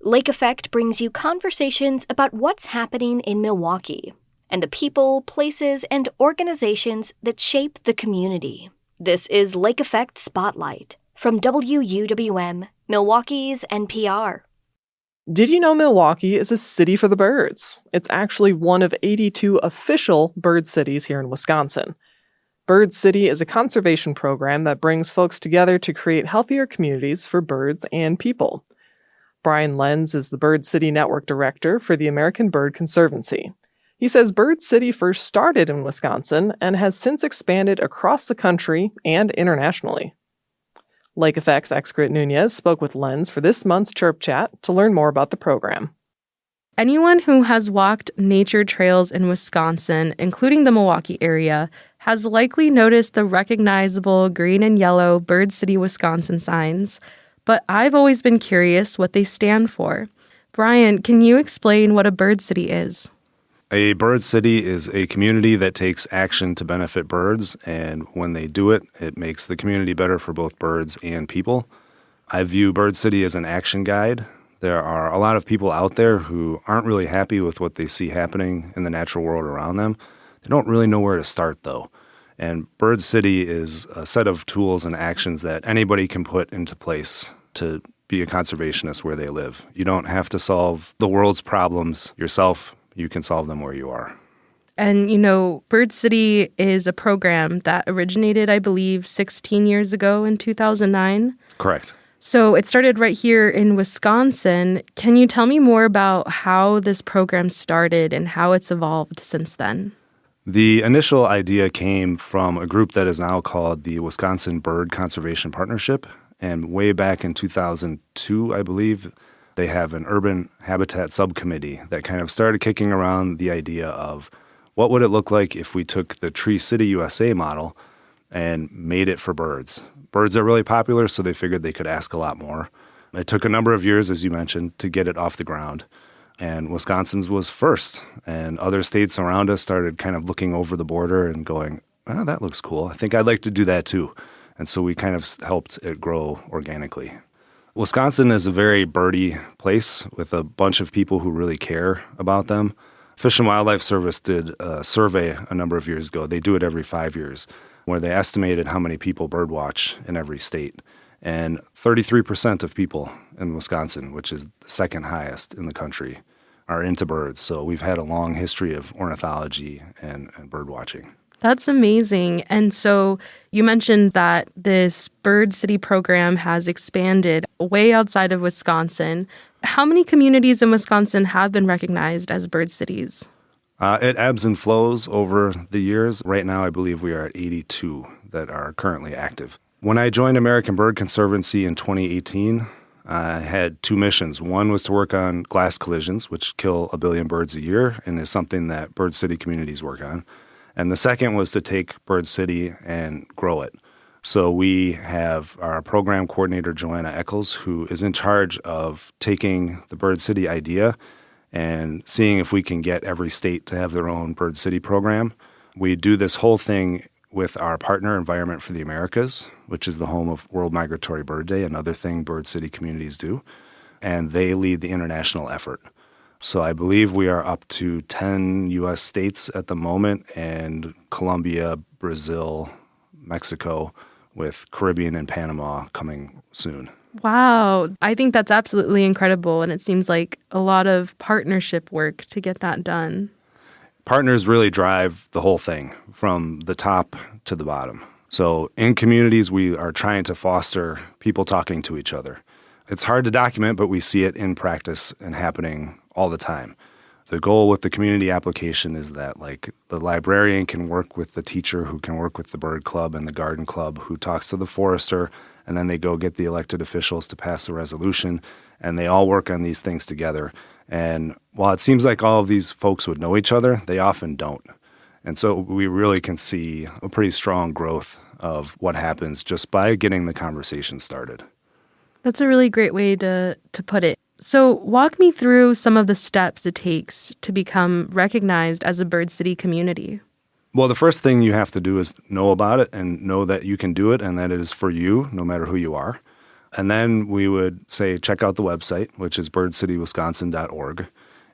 Lake Effect brings you conversations about what's happening in Milwaukee and the people, places, and organizations that shape the community. This is Lake Effect Spotlight from WUWM, Milwaukee's NPR. Did you know Milwaukee is a city for the birds? It's actually one of 82 official bird cities here in Wisconsin. Bird City is a conservation program that brings folks together to create healthier communities for birds and people. Bryan Lenz is the Bird City Network Director for the American Bird Conservancy. He says Bird City first started in Wisconsin and has since expanded across the country and internationally. Lake Effect's Xcaret Nuñez spoke with Lenz for this month's Chirp Chat to learn more about the program. Anyone who has walked nature trails in Wisconsin, including the Milwaukee area, has likely noticed the recognizable green and yellow Bird City, Wisconsin signs. But I've always been curious what they stand for. Bryan, can you explain what a bird city is? A bird city is a community that takes action to benefit birds, and when they do it, it makes the community better for both birds and people. I view Bird City as an action guide. There are a lot of people out there who aren't really happy with what they see happening in the natural world around them. They don't really know where to start, though. And Bird City is a set of tools and actions that anybody can put into place to be a conservationist where they live. You don't have to solve the world's problems yourself. You can solve them where you are. And, Bird City is a program that originated, I believe, 16 years ago in 2009. Correct. So it started right here in Wisconsin. Can you tell me more about how this program started and how it's evolved since then? The initial idea came from a group that is now called the Wisconsin Bird Conservation Partnership. And way back in 2002, I believe, they have an urban habitat subcommittee that kind of started kicking around the idea of what would it look like if we took the Tree City USA model and made it for birds. Birds are really popular, so they figured they could ask a lot more. It took a number of years, as you mentioned, to get it off the ground. And Wisconsin's was first. And other states around us started kind of looking over the border and going, oh, that looks cool. I think I'd like to do that too. And so we kind of helped it grow organically. Wisconsin is a very birdie place with a bunch of people who really care about them. Fish and Wildlife Service did a survey a number of years ago. They do it every 5 years, where they estimated how many people birdwatch in every state. And 33% of people in Wisconsin, which is the second highest in the country, are into birds. So we've had a long history of ornithology and birdwatching. That's amazing. And so you mentioned that this Bird City program has expanded way outside of Wisconsin. How many communities in Wisconsin have been recognized as bird cities? It ebbs and flows over the years. Right now, I believe we are at 82 that are currently active. When I joined American Bird Conservancy in 2018, I had two missions. One was to work on glass collisions, which kill 1 billion birds a year and is something that Bird City communities work on. And the second was to take Bird City and grow it. So we have our program coordinator, Joanna Eccles, who is in charge of taking the Bird City idea and seeing if we can get every state to have their own Bird City program. We do this whole thing with our partner, Environment for the Americas, which is the home of World Migratory Bird Day, another thing Bird City communities do. And they lead the international effort. So I believe we are up to 10 U.S. states at the moment, and Colombia, Brazil, Mexico, with Caribbean and Panama coming soon. Wow. I think that's absolutely incredible, and it seems like a lot of partnership work to get that done. Partners really drive the whole thing from the top to the bottom. So in communities, we are trying to foster people talking to each other. It's hard to document, but we see it in practice and happening all the time. The goal with the community application is that the librarian can work with the teacher who can work with the bird club and the garden club who talks to the forester, and then they go get the elected officials to pass a resolution, and they all work on these things together. And while it seems like all of these folks would know each other, they often don't. And so we really can see a pretty strong growth of what happens just by getting the conversation started. That's a really great way to put it. So walk me through some of the steps it takes to become recognized as a Bird City community. Well, the first thing you have to do is know about it and know that you can do it and that it is for you, no matter who you are. And then we would say, check out the website, which is birdcitywisconsin.org.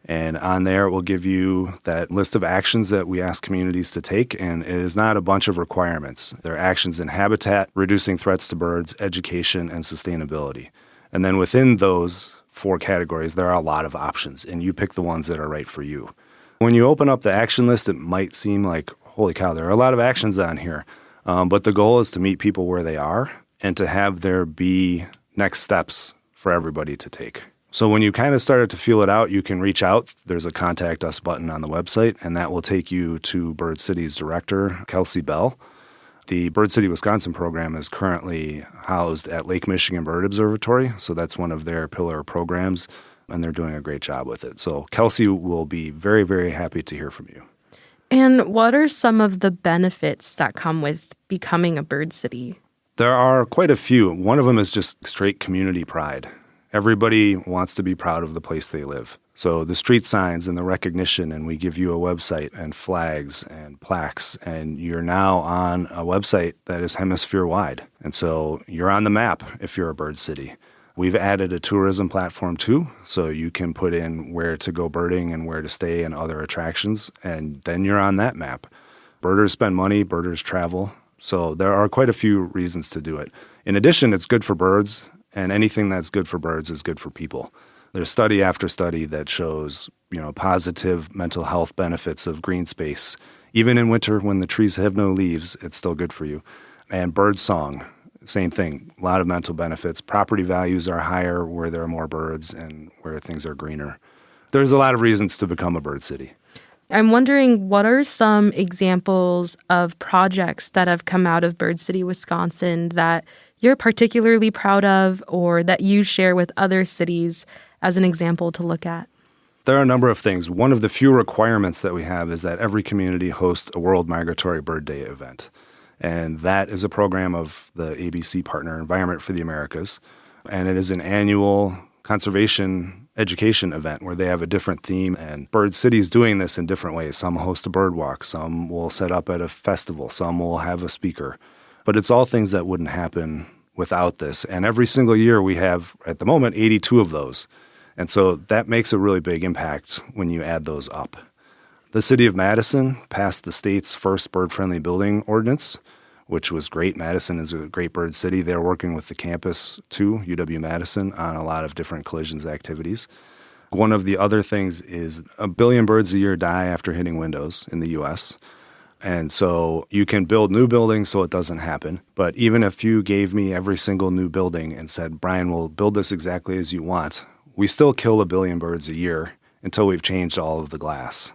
And on there, it will give you that list of actions that we ask communities to take. And it is not a bunch of requirements. There are actions in habitat, reducing threats to birds, education, and sustainability. And then within those 4 categories, there are a lot of options, and you pick the ones that are right for you. When you open up the action list, it might seem like, holy cow, there are a lot of actions on here. But the goal is to meet people where they are and to have there be next steps for everybody to take. So when you kind of started to feel it out, you can reach out. There's a Contact Us button on the website, and that will take you to Bird City's director, Kelsey Bell. The Bird City, Wisconsin program is currently housed at Lake Michigan Bird Observatory, so that's one of their pillar programs, and they're doing a great job with it. So Kelsey will be very, very happy to hear from you. And what are some of the benefits that come with becoming a bird city? There are quite a few. One of them is just straight community pride. Everybody wants to be proud of the place they live. So the street signs and the recognition, and we give you a website and flags and plaques, and you're now on a website that is hemisphere-wide. And so you're on the map if you're a bird city. We've added a tourism platform too, so you can put in where to go birding and where to stay and other attractions, and then you're on that map. Birders spend money, birders travel, so there are quite a few reasons to do it. In addition, it's good for birds, and anything that's good for birds is good for people. There's study after study that shows, positive mental health benefits of green space. Even in winter when the trees have no leaves, it's still good for you. And bird song, same thing, a lot of mental benefits. Property values are higher where there are more birds and where things are greener. There's a lot of reasons to become a bird city. I'm wondering, what are some examples of projects that have come out of Bird City, Wisconsin that you're particularly proud of or that you share with other cities as an example to look at? There are a number of things. One of the few requirements that we have is that every community hosts a World Migratory Bird Day event. And that is a program of the ABC partner, Environment for the Americas. And it is an annual conservation education event where they have a different theme, and Bird City's doing this in different ways. Some host a bird walk, some will set up at a festival, some will have a speaker. But it's all things that wouldn't happen without this. And every single year we have, at the moment, 82 of those. And so that makes a really big impact when you add those up. The city of Madison passed the state's first bird-friendly building ordinance, which was great. Madison is a great bird city. They're working with the campus too, UW-Madison, on a lot of different collisions activities. One of the other things is 1 billion birds a year die after hitting windows in the U.S., and so you can build new buildings so it doesn't happen. But even if you gave me every single new building and said, Brian, we'll build this exactly as you want, we still kill 1 billion birds a year until we've changed all of the glass.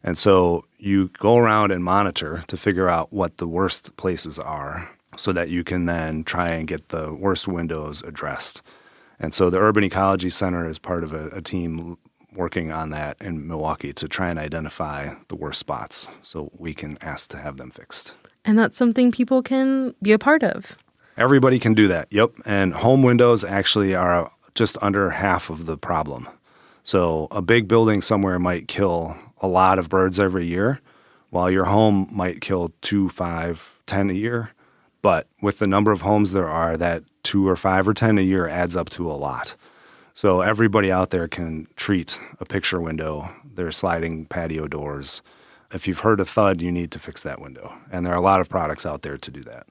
And so you go around and monitor to figure out what the worst places are so that you can then try and get the worst windows addressed. And so the Urban Ecology Center is part of a team working on that in Milwaukee to try and identify the worst spots so we can ask to have them fixed. And that's something people can be a part of. Everybody can do that, yep. And home windows actually are just under half of the problem. So a big building somewhere might kill a lot of birds every year, while your home might kill 2, 5, 10 a year. But with the number of homes there are, that 2 or 5 or 10 a year adds up to a lot. So everybody out there can treat a picture window, their sliding patio doors. If you've heard a thud, you need to fix that window. And there are a lot of products out there to do that.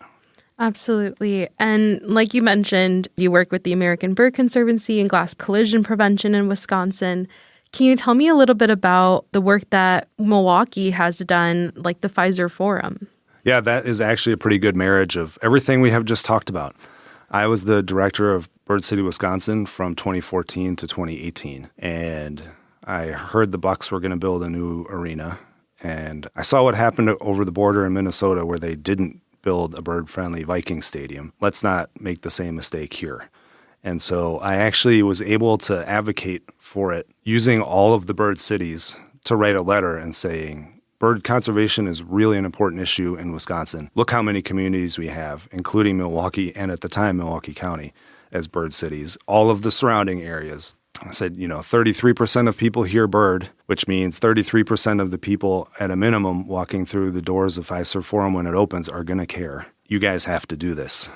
Absolutely. And like you mentioned, you work with the American Bird Conservancy and glass collision prevention in Wisconsin. Can you tell me a little bit about the work that Milwaukee has done, like the Pfizer Forum? Yeah, that is actually a pretty good marriage of everything we have just talked about. I was the director of Bird City, Wisconsin from 2014 to 2018. And I heard the Bucks were going to build a new arena. And I saw what happened over the border in Minnesota where they didn't build a bird-friendly Viking stadium. Let's not make the same mistake here. And so I actually was able to advocate for it using all of the bird cities to write a letter and saying, bird conservation is really an important issue in Wisconsin. Look how many communities we have, including Milwaukee and at the time Milwaukee County as bird cities, all of the surrounding areas. I said, 33% of people hear bird, which means 33% of the people at a minimum walking through the doors of Pfizer Forum when it opens are going to care. You guys have to do this.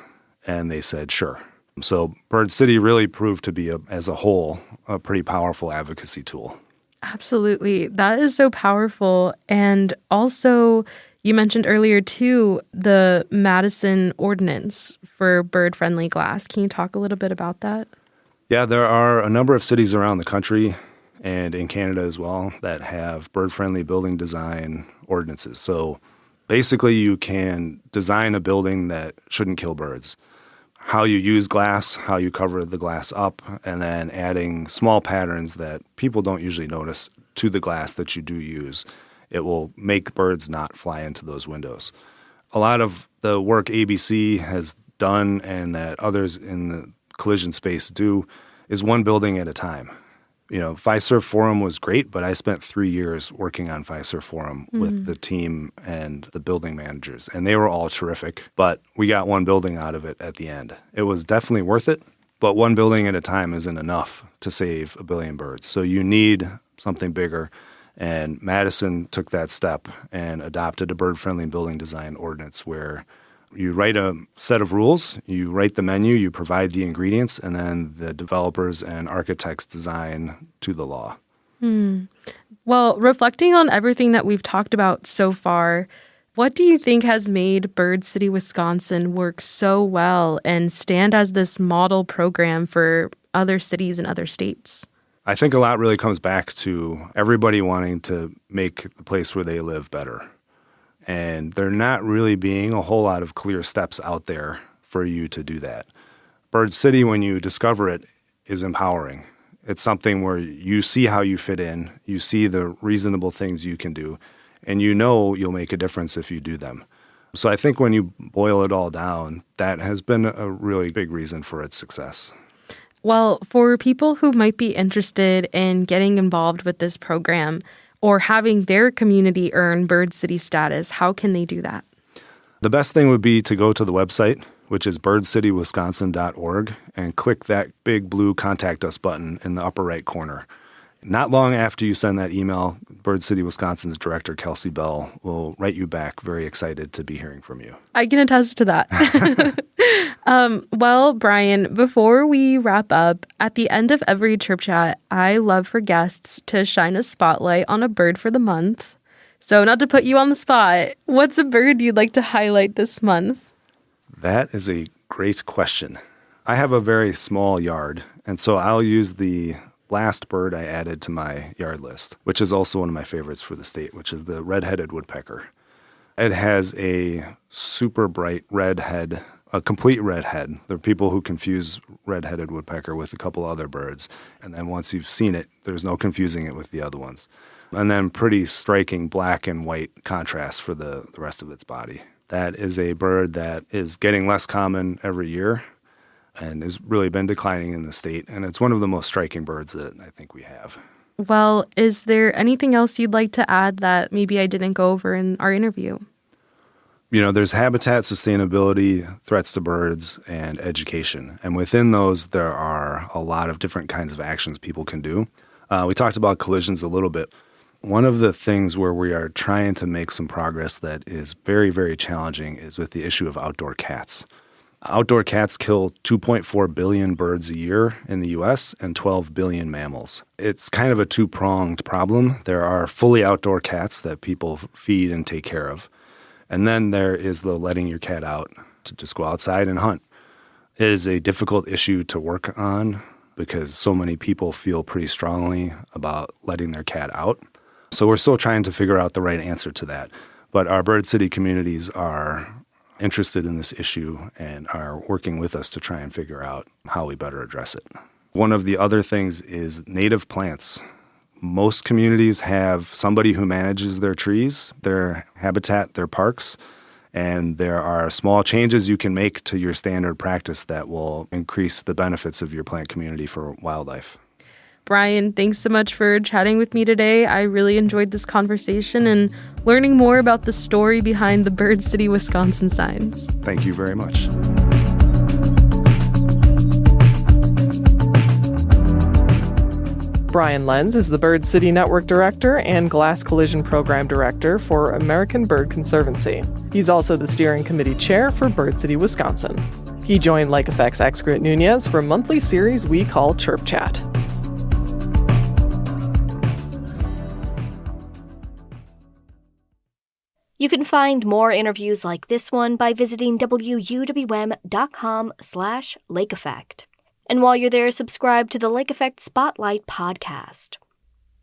And they said, sure. So Bird City really proved to be, as a whole, a pretty powerful advocacy tool. Absolutely. That is so powerful. And also, you mentioned earlier, too, the Madison Ordinance for bird-friendly glass. Can you talk a little bit about that? Yeah, there are a number of cities around the country and in Canada as well that have bird-friendly building design ordinances. So basically, you can design a building that shouldn't kill birds. How you use glass, how you cover the glass up, and then adding small patterns that people don't usually notice to the glass that you do use. It will make birds not fly into those windows. A lot of the work ABC has done and that others in the collision space do is one building at a time. You know, Fiserv Forum was great, but I spent 3 years working on Fiserv Forum with the team and the building managers, and they were all terrific, but we got one building out of it at the end. It was definitely worth it, but one building at a time isn't enough to save 1 billion birds. So you need something bigger, and Madison took that step and adopted a bird-friendly building design ordinance where you write a set of rules, you write the menu, you provide the ingredients, and then the developers and architects design to the law. Well, reflecting on everything that we've talked about so far, what do you think has made Bird City, Wisconsin work so well and stand as this model program for other cities and other states? I think a lot really comes back to everybody wanting to make the place where they live better. And there not really being a whole lot of clear steps out there for you to do that. Bird City, when you discover it, is empowering. It's something where you see how you fit in, you see the reasonable things you can do, and you know you'll make a difference if you do them. So I think when you boil it all down, that has been a really big reason for its success. Well, for people who might be interested in getting involved with this program, or having their community earn Bird City status, how can they do that? The best thing would be to go to the website, which is birdcitywisconsin.org, and click that big blue Contact Us button in the upper right corner. Not long after you send that email, Bird City, Wisconsin's director, Kelsey Bell, will write you back, very excited to be hearing from you. I can attest to that. Well, Bryan, before we wrap up, at the end of every Chirp Chat, I love for guests to shine a spotlight on a bird for the month. So not to put you on the spot, what's a bird you'd like to highlight this month? That is a great question. I have a very small yard, and so I'll use the last bird I added to my yard list, which is also one of my favorites for the state, which is the red-headed woodpecker. It has a super bright red head, a complete red head. There are people who confuse red-headed woodpecker with a couple other birds, and then once you've seen it, there's no confusing it with the other ones. And then pretty striking black and white contrast for the rest of its body. That is a bird that is getting less common every year and has really been declining in the state. And it's one of the most striking birds that I think we have. Well, is there anything else you'd like to add that maybe I didn't go over in our interview? You know, there's habitat sustainability, threats to birds, and education. And within those, there are a lot of different kinds of actions people can do. We talked about collisions a little bit. One of the things where we are trying to make some progress that is very, very challenging is with the issue of outdoor cats. Outdoor cats kill 2.4 billion birds a year in the U.S. and 12 billion mammals. It's kind of a two-pronged problem. There are fully outdoor cats that people feed and take care of. And then there is the letting your cat out to just go outside and hunt. It is a difficult issue to work on because so many people feel pretty strongly about letting their cat out. So we're still trying to figure out the right answer to that. But our Bird City communities are interested in this issue and are working with us to try and figure out how we better address it. One of the other things is native plants. Most communities have somebody who manages their trees, their habitat, their parks, and there are small changes you can make to your standard practice that will increase the benefits of your plant community for wildlife. Bryan, thanks so much for chatting with me today. I really enjoyed this conversation and learning more about the story behind the Bird City, Wisconsin signs. Thank you very much. Bryan Lenz is the Bird City Network Director and Glass Collision Program Director for American Bird Conservancy. He's also the Steering Committee Chair for Bird City, Wisconsin. He joined Lake Effect's Xcaret Nuñez for a monthly series we call Chirp Chat. You can find more interviews like this one by visiting wuwm.com/lakeeffect. And while you're there, subscribe to the Lake Effect Spotlight podcast.